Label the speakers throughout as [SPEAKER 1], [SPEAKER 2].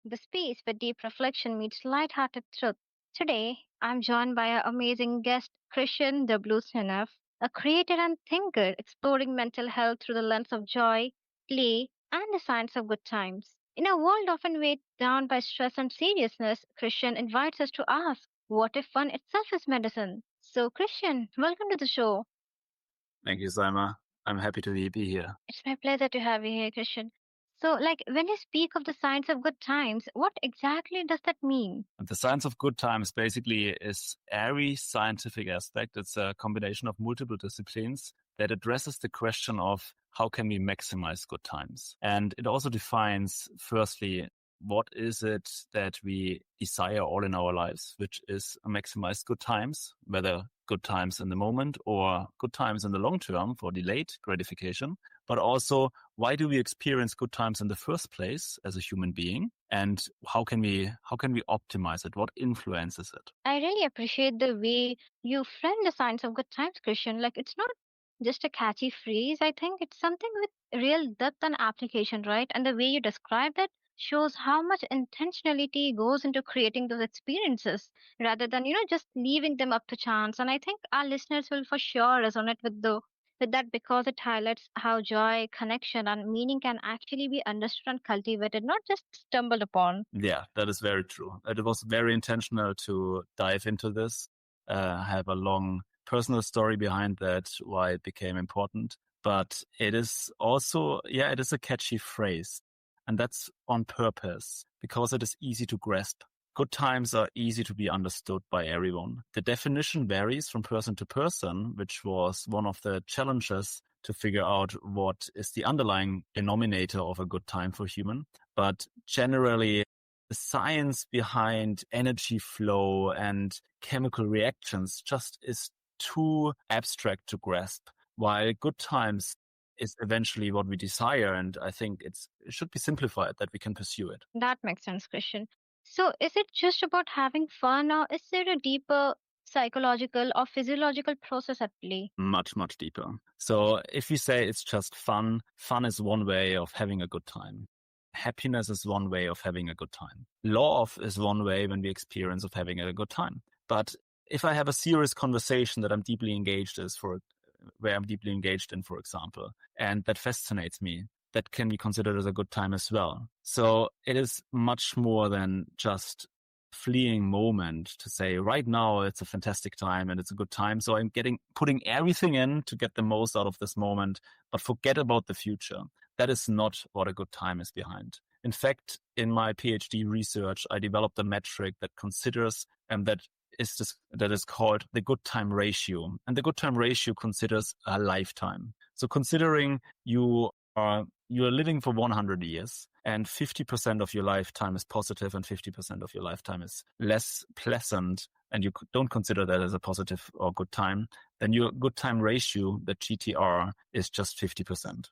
[SPEAKER 1] the space where deep reflection meets light-hearted truth. Today, I'm joined by our amazing guest, Christian W. Schnepf, a creator and thinker exploring mental health through the lens of joy, play, and the science of good times. In a world often weighed down by stress and seriousness, Christian invites us to ask, what if fun itself is medicine? So, Christian, welcome to the show.
[SPEAKER 2] Thank you, Saima. I'm happy to be here.
[SPEAKER 1] It's my pleasure to have you here, Christian. So, like, when you speak of the science of good times, what exactly does that mean?
[SPEAKER 2] The science of good times basically is every scientific aspect. It's a combination of multiple disciplines that addresses the question of how can we maximize good times. And it also defines, firstly, what is it that we desire all in our lives, which is maximize good times, whether good times in the moment or good times in the long term for delayed gratification, but also why do we experience good times in the first place as a human being, and how can we optimize it? What influences it?
[SPEAKER 1] I really appreciate the way you frame the science of good times, Christian. Like, it's not just a catchy phrase. I think it's something with real depth and application, right? And the way you describe it shows how much intentionality goes into creating those experiences rather than, just leaving them up to chance. And I think our listeners will for sure resonate with that because it highlights how joy, connection, and meaning can actually be understood and cultivated, not just stumbled upon.
[SPEAKER 2] Yeah, that is very true. It was very intentional to dive into this. Have a long personal story behind that, why it became important. But it is also, it is a catchy phrase. And that's on purpose because it is easy to grasp. Good times are easy to be understood by everyone. The definition varies from person to person, which was one of the challenges to figure out what is the underlying denominator of a good time for human. But generally, the science behind energy flow and chemical reactions just is too abstract to grasp, while good times is eventually what we desire. And I think it should be simplified that we can pursue it.
[SPEAKER 1] That makes sense, Christian. So, is it just about having fun, or is there a deeper psychological or physiological process at play?
[SPEAKER 2] Much, much deeper. So if we say it's just fun is one way of having a good time. Happiness is one way of having a good time. Love is one way when we experience of having a good time. But if I have a serious conversation that I'm deeply engaged where I'm deeply engaged in, for example, and that fascinates me, that can be considered as a good time as well. So it is much more than just fleeing moment to say right now it's a fantastic time and it's a good time. So I'm putting everything in to get the most out of this moment, but forget about the future. That is not what a good time is behind. In fact, in my PhD research, I developed a metric that considers that is called the good time ratio. And the good time ratio considers a lifetime. So considering you are living for 100 years and 50% of your lifetime is positive and 50% of your lifetime is less pleasant, and you don't consider that as a positive or good time, then your good time ratio, the GTR, is just 50%.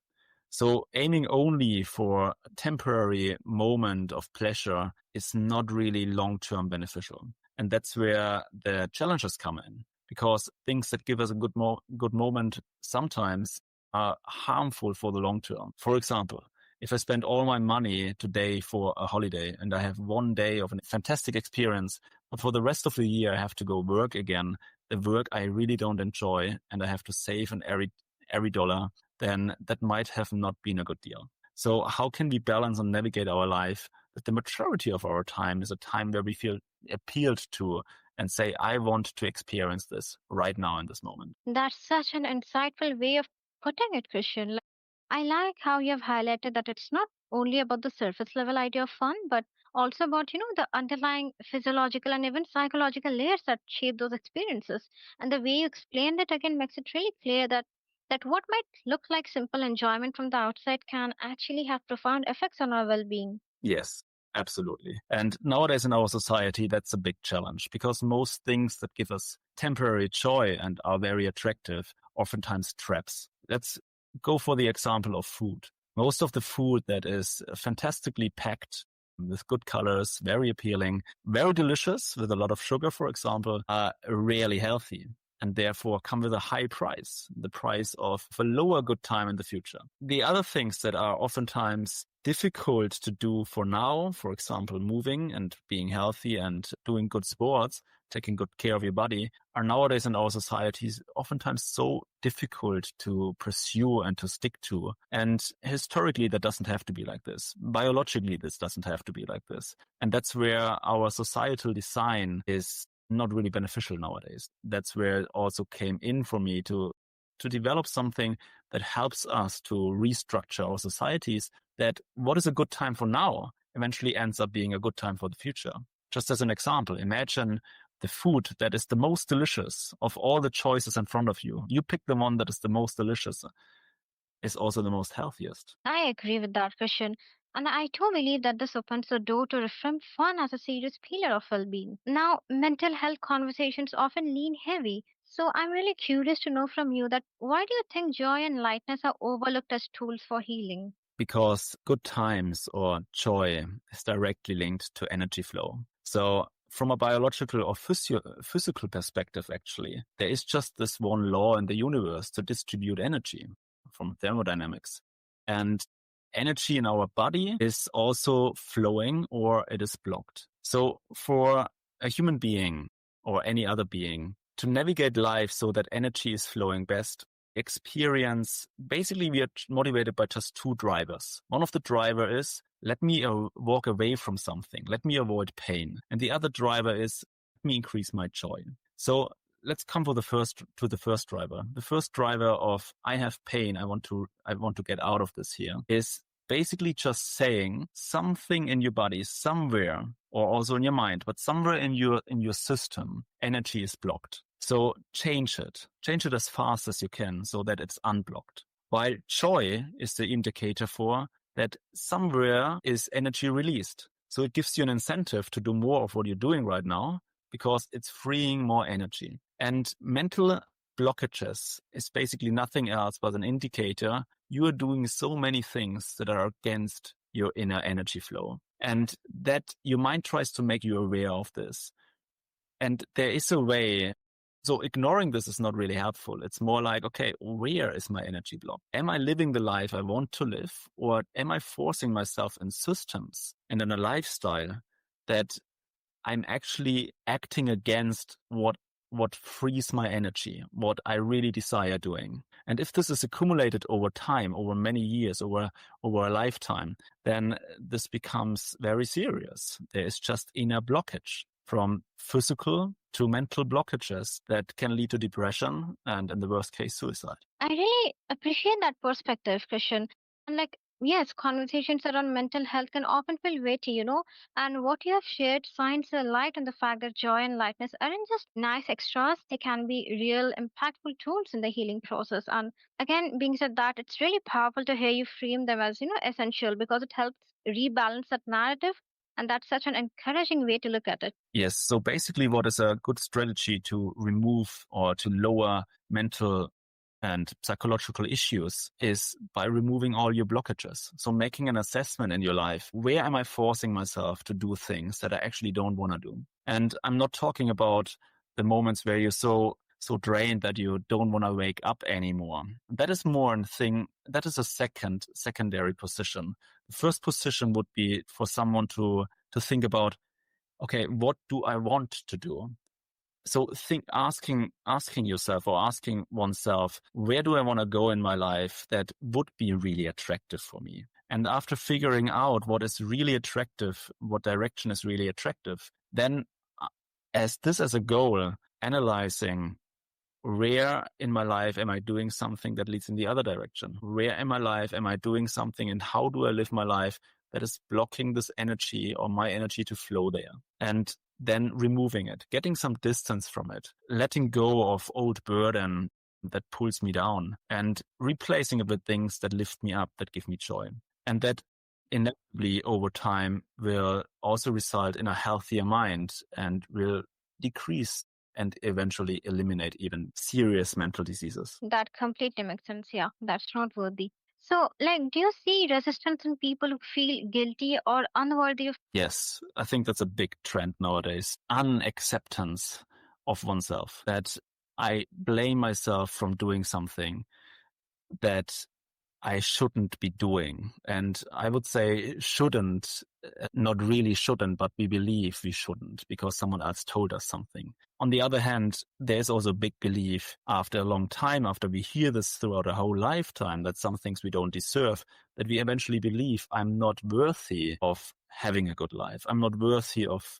[SPEAKER 2] So aiming only for a temporary moment of pleasure is not really long-term beneficial. And that's where the challenges come in, because things that give us a good moment sometimes are harmful for the long term. For example, if I spend all my money today for a holiday and I have one day of a fantastic experience, but for the rest of the year I have to go work again, the work I really don't enjoy, and I have to save on every dollar, then that might have not been a good deal. So how can we balance and navigate our life that the majority of our time is a time where we feel appealed to and say, I want to experience this right now in this moment?
[SPEAKER 1] That's such an insightful way of putting it, Christian. I like how you have highlighted that it's not only about the surface level idea of fun, but also about, the underlying physiological and even psychological layers that shape those experiences. And the way you explained it again makes it really clear that what might look like simple enjoyment from the outside can actually have profound effects on our well-being.
[SPEAKER 2] Yes, absolutely. And nowadays in our society, that's a big challenge, because most things that give us temporary joy and are very attractive, oftentimes traps. Let's go for the example of food. Most of the food that is fantastically packed with good colors, very appealing, very delicious with a lot of sugar, for example, are rarely healthy, and therefore come with a high price, the price of a lower good time in the future. The other things that are oftentimes difficult to do for now, for example, moving and being healthy and doing good sports, taking good care of your body, are nowadays in our societies oftentimes so difficult to pursue and to stick to. And historically, that doesn't have to be like this. Biologically, this doesn't have to be like this. And that's where our societal design is not really beneficial nowadays. That's where it also came in for me to develop something that helps us to restructure our societies, that what is a good time for now eventually ends up being a good time for the future. Just as an example, imagine the food that is the most delicious of all the choices in front of you. You pick the one that is the most delicious, is also the most healthiest.
[SPEAKER 1] I agree with that, Christian. And I too believe that this opens the door to reframe fun as a serious pillar of well being. Now, mental health conversations often lean heavy. So I'm really curious to know from you that why do you think joy and lightness are overlooked as tools for healing?
[SPEAKER 2] Because good times or joy is directly linked to energy flow. So from a biological or physical perspective, actually, there is just this one law in the universe to distribute energy from thermodynamics. And energy in our body is also flowing or it is blocked. So for a human being or any other being to navigate life so that energy is flowing best, experience, basically we are motivated by just two drivers. One of the driver is, let me walk away from something, let me avoid pain. And the other driver is, let me increase my joy. So let's come to the first driver. The first driver of, I have pain, I want to get out of this here, is basically just saying something in your body somewhere, or also in your mind, but somewhere in your system, energy is blocked. So change it as fast as you can so that it's unblocked. While joy is the indicator for that somewhere is energy released. So it gives you an incentive to do more of what you're doing right now because it's freeing more energy. And mental blockages is basically nothing else but an indicator you are doing so many things that are against your inner energy flow. And that your mind tries to make you aware of this. And there is a way. So ignoring this is not really helpful. It's more like, okay, where is my energy block? Am I living the life I want to live? Or am I forcing myself in systems and in a lifestyle that I'm actually acting against what frees my energy, what I really desire doing? And if this is accumulated over time, over many years, over a lifetime, then this becomes very serious. There is just inner blockage, from physical to mental blockages that can lead to depression and, in the worst case, suicide.
[SPEAKER 1] I really appreciate that perspective, Christian. And like, yes, conversations around mental health can often feel weighty, and what you have shared shines a light on the fact that joy and lightness aren't just nice extras, they can be real impactful tools in the healing process. And again, being said that, it's really powerful to hear you frame them as, essential because it helps rebalance that narrative. And that's such an encouraging way to look at it.
[SPEAKER 2] Yes. So basically, what is a good strategy to remove or to lower mental and psychological issues is by removing all your blockages. So making an assessment in your life. Where am I forcing myself to do things that I actually don't want to do? And I'm not talking about the moments where you're so drained that you don't want to wake up anymore. That is more a thing. That is a secondary position. The first position would be for someone to think about, okay, what do I want to do? So asking yourself or asking oneself, where do I want to go in my life that would be really attractive for me? And after figuring out what is really attractive, what direction is really attractive, then as a goal, analyzing where in my life am I doing something that leads in the other direction? Where in my life am I doing something and how do I live my life that is blocking this energy or my energy to flow there? And then removing it, getting some distance from it, letting go of old burden that pulls me down and replacing it with things that lift me up, that give me joy. And that inevitably over time will also result in a healthier mind and will decrease and eventually eliminate even serious mental diseases.
[SPEAKER 1] That completely makes sense. Yeah, that's noteworthy. So, do you see resistance in people who feel guilty or unworthy of?
[SPEAKER 2] Yes, I think that's a big trend nowadays. Unacceptance of oneself. That I blame myself from doing something that I shouldn't be doing. And I would say shouldn't, not really shouldn't, but we believe we shouldn't because someone else told us something. On the other hand, there's also a big belief after a long time, after we hear this throughout a whole lifetime, that some things we don't deserve, that we eventually believe I'm not worthy of having a good life. I'm not worthy of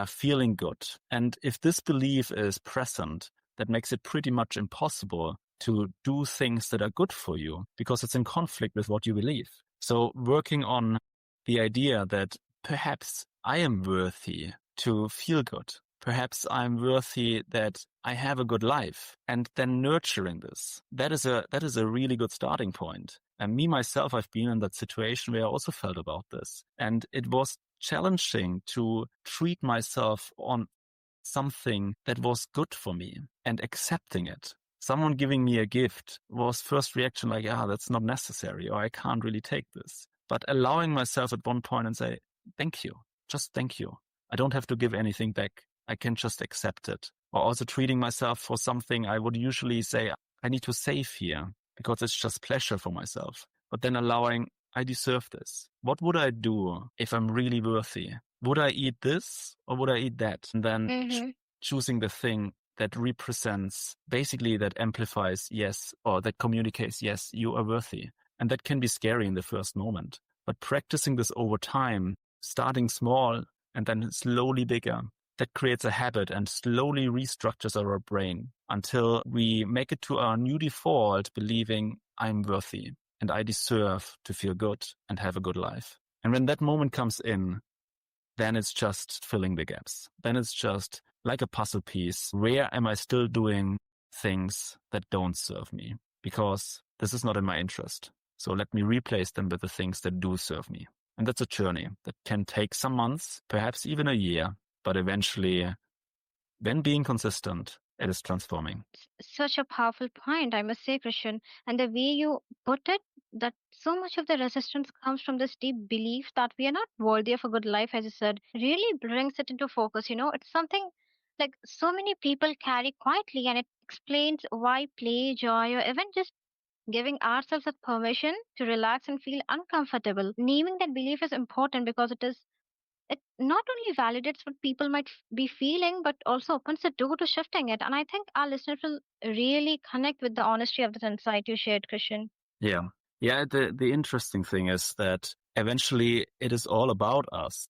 [SPEAKER 2] feeling good. And if this belief is present, that makes it pretty much impossible to do things that are good for you because it's in conflict with what you believe. So working on the idea that perhaps I am worthy to feel good. Perhaps I'm worthy that I have a good life, and then nurturing this. That is a really good starting point. And me, myself, I've been in that situation where I also felt about this. And it was challenging to treat myself on something that was good for me and accepting it. Someone giving me a gift was first reaction like, that's not necessary, or I can't really take this. But allowing myself at one point and say, thank you, just thank you. I don't have to give anything back. I can just accept it. Or also treating myself for something I would usually say, I need to save here because it's just pleasure for myself. But then allowing, I deserve this. What would I do if I'm really worthy? Would I eat this or would I eat that? And then choosing the thing that represents, basically that amplifies yes, or that communicates, yes, you are worthy. And that can be scary in the first moment. But practicing this over time, starting small and then slowly bigger, that creates a habit and slowly restructures our brain until we make it to our new default, believing I'm worthy and I deserve to feel good and have a good life. And when that moment comes in, then it's just filling the gaps. Then it's just like a puzzle piece. Where am I still doing things that don't serve me? Because this is not in my interest. So let me replace them with the things that do serve me. And that's a journey that can take some months, perhaps even a year, but eventually, when being consistent, it is transforming.
[SPEAKER 1] Such a powerful point, I must say, Christian. And the way you put it, that so much of the resistance comes from this deep belief that we are not worthy of a good life, as you said, really brings it into focus. It's something like so many people carry quietly, and it explains why play, joy, or even just giving ourselves that permission to relax and feel uncomfortable. Naming that belief is important because it not only validates what people might be feeling, but also opens the door to shifting it. And I think our listeners will really connect with the honesty of this insight you shared, Christian.
[SPEAKER 2] Yeah. Yeah. The interesting thing is that eventually it is all about us.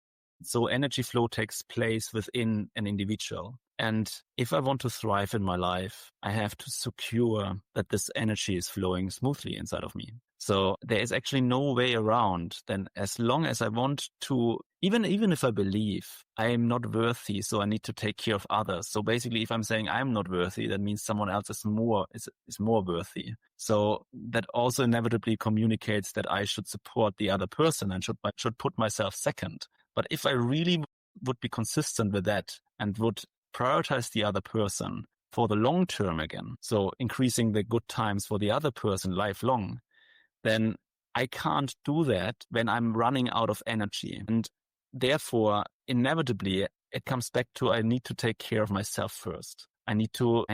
[SPEAKER 2] So energy flow takes place within an individual. And if I want to thrive in my life, I have to secure that this energy is flowing smoothly inside of me. So there is actually no way around. Then as long as I want to, even if I believe I am not worthy, so I need to take care of others. So basically, if I'm saying I'm not worthy, that means someone else is more worthy. So that also inevitably communicates that I should support the other person and should put myself second. But if I really would be consistent with that and would prioritize the other person for the long term again, so increasing the good times for the other person lifelong, then I can't do that when I'm running out of energy. And therefore, inevitably, it comes back to I need to take care of myself first. I need to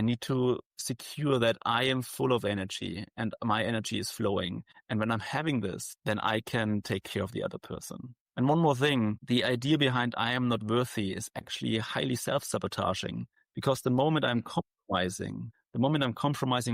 [SPEAKER 2] secure that I am full of energy and my energy is flowing. And when I'm having this, then I can take care of the other person. And one more thing, the idea behind I am not worthy is actually highly self-sabotaging, because the moment I'm compromising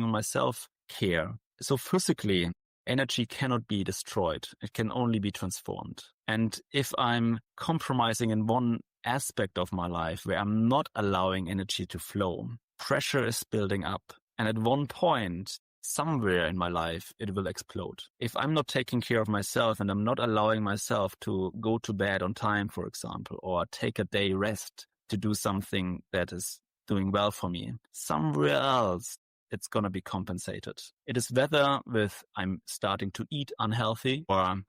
[SPEAKER 2] on my self-care, so physically, energy cannot be destroyed. It can only be transformed. And if I'm compromising in one aspect of my life where I'm not allowing energy to flow, pressure is building up. And at one point, somewhere in my life, it will explode. If I'm not taking care of myself and I'm not allowing myself to go to bed on time, for example, or take a day rest to do something that is doing well for me, somewhere else, it's going to be compensated. It is whether with I'm starting to eat unhealthy or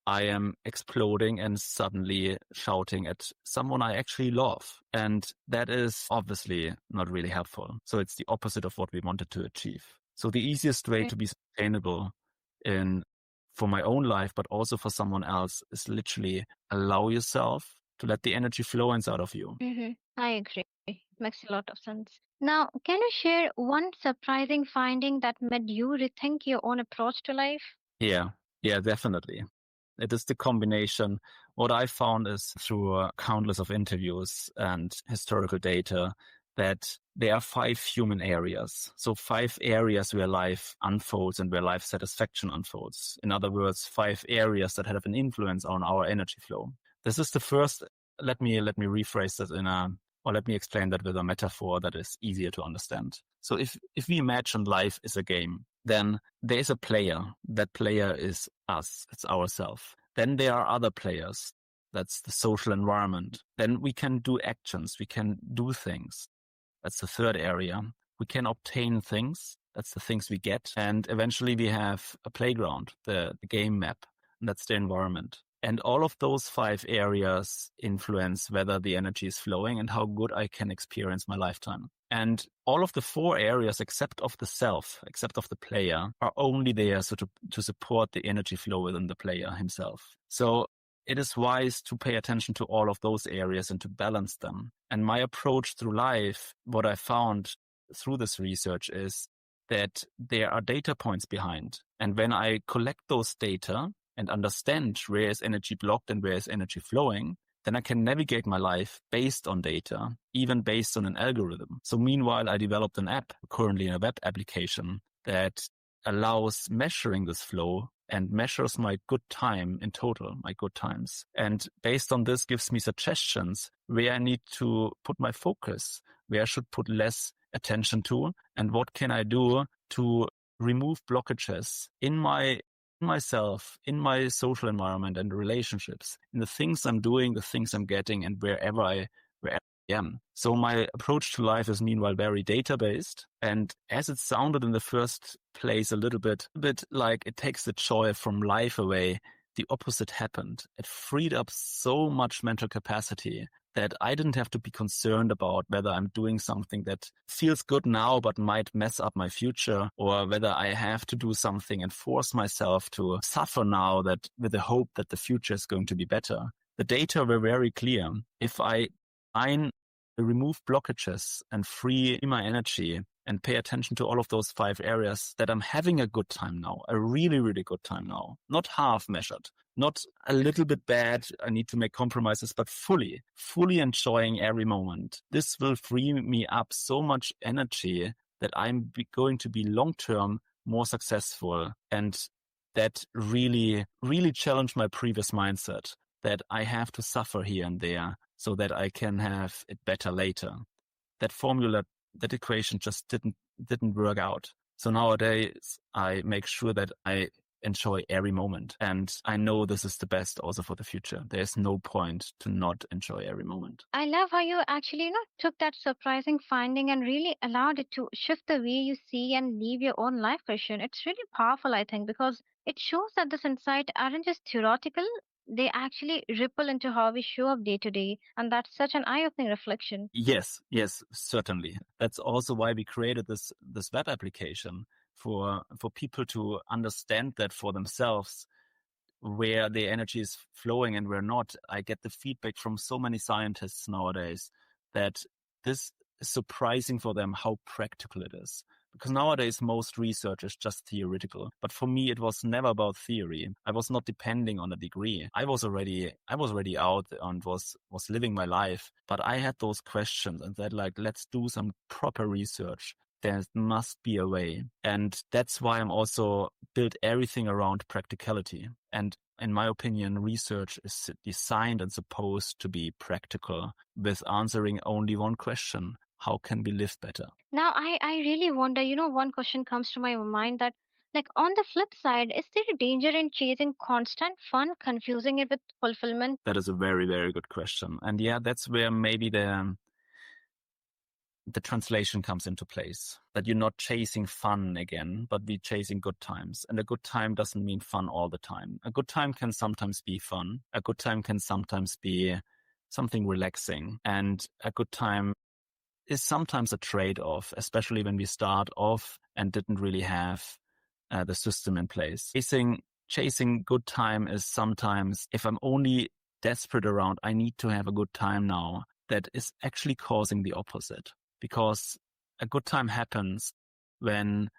[SPEAKER 2] I am exploding and suddenly shouting at someone I actually love. And that is obviously not really helpful. So it's the opposite of what we wanted to achieve. So the easiest way to be sustainable for my own life, but also for someone else, is literally allow yourself to let the energy flow inside of you.
[SPEAKER 1] I agree. Makes a lot of sense. Now, can you share one surprising finding that made you rethink your own approach to life?
[SPEAKER 2] Yeah, yeah, definitely. It is the combination. What I found is through countless of interviews and historical data that there are 5 human areas. So 5 areas where life unfolds and where life satisfaction unfolds. In other words, 5 areas that have an influence on our energy flow. This is the first. Let me rephrase this or let me explain that with a metaphor that is easier to understand. So if we imagine life is a game, then there is a player. That player is us. It's ourselves. Then there are other players. That's the social environment. Then we can do actions. We can do things. That's the third area. We can obtain things. That's the things we get. And eventually we have a playground, the game map. And that's the environment. And all of those 5 areas influence whether the energy is flowing and how good I can experience my lifetime. And all of the 4 areas, except of the self, except of the player, are only there to support the energy flow within the player himself. So it is wise to pay attention to all of those areas and to balance them. And my approach through life, what I found through this research is that there are data points behind. And when I collect those data and understand where is energy blocked and where is energy flowing, then I can navigate my life based on data, even based on an algorithm. So meanwhile, I developed an app, currently a web application, that allows measuring this flow and measures my good time in total, my good times. And based on this, gives me suggestions where I need to put my focus, where I should put less attention to, and what can I do to remove blockages in myself, in my social environment and relationships, in the things I'm doing, the things I'm getting, and wherever I am. So my approach to life is meanwhile very data-based. And as it sounded in the first place a little bit like it takes the joy from life away, the opposite happened. It freed up so much mental capacity that I didn't have to be concerned about whether I'm doing something that feels good now but might mess up my future, or whether I have to do something and force myself to suffer now that with the hope that the future is going to be better. The data were very clear. If I remove blockages and free my energy and pay attention to all of those 5 areas, that I'm having a good time now, a really, really good time now, not half measured, not a little bit bad, I need to make compromises, but fully enjoying every moment. This will free me up so much energy that I'm going to be long-term more successful. And that really, really challenged my previous mindset that I have to suffer here and there so that I can have it better later. That formula, that equation just didn't work out. So nowadays I make sure that I enjoy every moment. And I know this is the best also for the future. There's no point to not enjoy every moment.
[SPEAKER 1] I love how you actually, took that surprising finding and really allowed it to shift the way you see and live your own life, Christian. It's really powerful, I think, because it shows that this insight aren't just theoretical, they actually ripple into how we show up day to day. And that's such an eye-opening reflection.
[SPEAKER 2] Yes, certainly. That's also why we created this web application for people to understand that for themselves, where the energy is flowing and where not. I get the feedback from so many scientists nowadays that this is surprising for them how practical it is. Because nowadays most research is just theoretical. But for me, it was never about theory. I was not depending on a degree. I was already out and was living my life. But I had those questions and said, like, let's do some proper research. There must be a way. And that's why I'm also built everything around practicality. And in my opinion, research is designed and supposed to be practical, with answering only one question: how can we live better?
[SPEAKER 1] Now, I really wonder, one question comes to my mind that, like, on the flip side, is there a danger in chasing constant fun, confusing it with fulfillment?
[SPEAKER 2] That is a very, very good question. And yeah, that's where maybe the translation comes into place, that you're not chasing fun again, but be chasing good times. And a good time doesn't mean fun all the time. A good time can sometimes be fun. A good time can sometimes be something relaxing. And a good time is sometimes a trade-off, especially when we start off and didn't really have the system in place. Chasing good time is sometimes, if I'm only desperate around, I need to have a good time now, that is actually causing the opposite. Because a good time happens when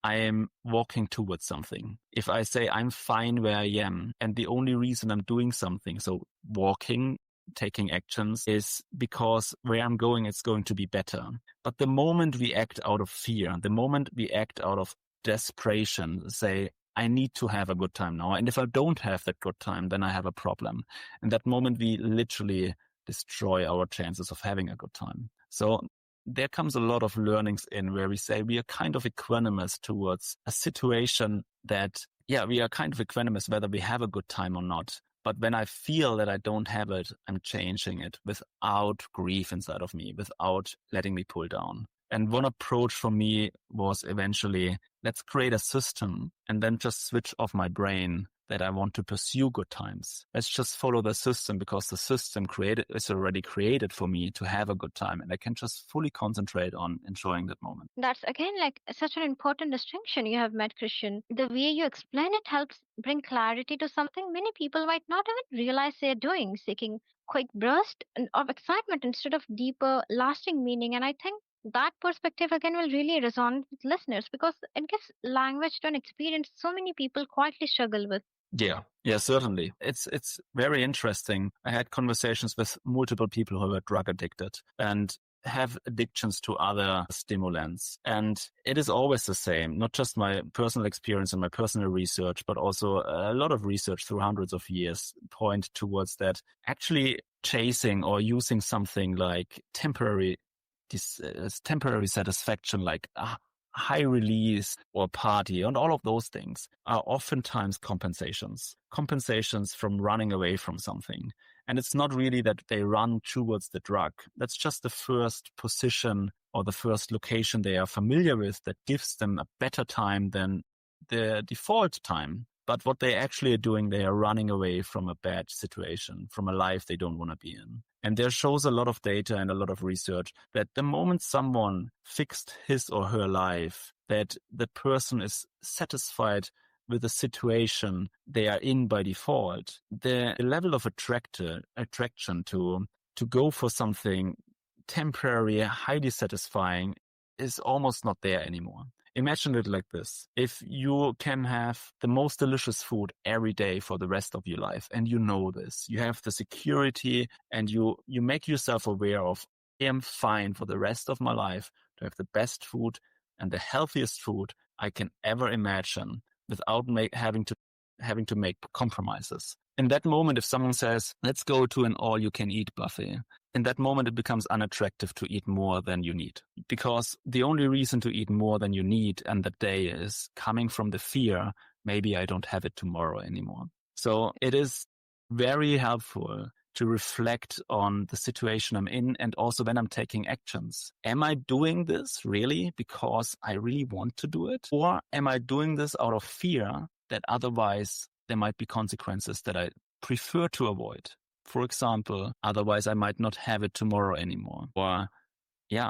[SPEAKER 2] I am walking towards something. If I say I'm fine where I am, and the only reason I'm doing something, so walking, taking actions, is because where I'm going, it's going to be better. But the moment we act out of fear, the moment we act out of desperation, say, I need to have a good time now. And if I don't have that good time, then I have a problem. And that moment we literally destroy our chances of having a good time. So there comes a lot of learnings in where we say we are kind of equanimous towards a situation that, we are kind of equanimous whether we have a good time or not. But when I feel that I don't have it, I'm changing it without grief inside of me, without letting me pull down. And one approach for me was eventually, let's create a system and then just switch off my brain that I want to pursue good times. Let's just follow the system because the system is already created for me to have a good time, and I can just fully concentrate on enjoying that moment.
[SPEAKER 1] That's again like such an important distinction you have made, Christian. The way you explain it helps bring clarity to something many people might not even realize they're doing, seeking quick burst of excitement instead of deeper, lasting meaning. And I think that perspective again will really resonate with listeners because it gives language to an experience so many people quietly struggle with.
[SPEAKER 2] Yeah, certainly. It's very interesting. I had conversations with multiple people who were drug addicted and have addictions to other stimulants. And it is always the same, not just my personal experience and my personal research, but also a lot of research through hundreds of years point towards that actually chasing or using something like temporary satisfaction, like high release or party and all of those things are oftentimes compensations from running away from something. And it's not really that they run towards the drug. That's just the first position or the first location they are familiar with that gives them a better time than the default time. But what they actually are doing, they are running away from a bad situation, from a life they don't want to be in. And there shows a lot of data and a lot of research that the moment someone fixed his or her life, that the person is satisfied with the situation they are in by default, the level of attraction to go for something temporary, highly satisfying is almost not there anymore. Imagine it like this. If you can have the most delicious food every day for the rest of your life, and you know this, you have the security and you make yourself aware of, I am fine for the rest of my life to have the best food and the healthiest food I can ever imagine without having to make compromises. In that moment, if someone says, let's go to an all-you-can-eat buffet, in that moment, it becomes unattractive to eat more than you need. Because the only reason to eat more than you need on that day is coming from the fear, maybe I don't have it tomorrow anymore. So it is very helpful to reflect on the situation I'm in and also when I'm taking actions. Am I doing this really because I really want to do it? Or am I doing this out of fear that otherwise there might be consequences that I prefer to avoid? For example, otherwise I might not have it tomorrow anymore. Or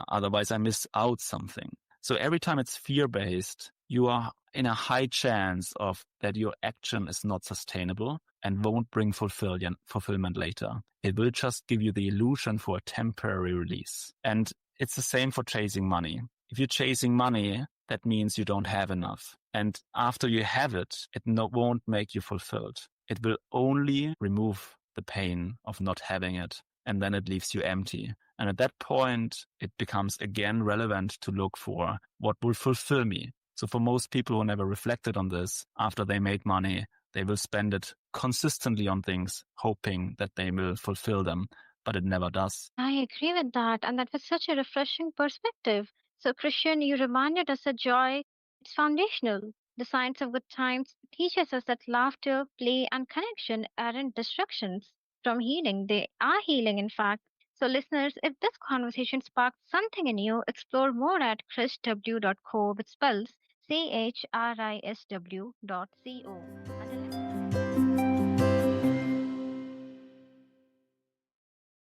[SPEAKER 2] otherwise I miss out something. So every time it's fear-based, you are in a high chance of that your action is not sustainable and won't bring fulfillment later. It will just give you the illusion for a temporary release. And it's the same for chasing money. If you're chasing money, that means you don't have enough. And after you have it, won't make you fulfilled. It will only remove the pain of not having it, and then it leaves you empty. And at that point, it becomes again relevant to look for what will fulfill me. So for most people who never reflected on this, after they made money, they will spend it consistently on things, hoping that they will fulfill them, but it never does.
[SPEAKER 1] I agree with that, and that was such a refreshing perspective. So, Christian, you reminded us that joy is foundational. The science of good times teaches us that laughter, play, and connection aren't distractions from healing. They are healing, in fact. So, listeners, if this conversation sparked something in you, explore more at chrisw.co, which spells CHRISW.co.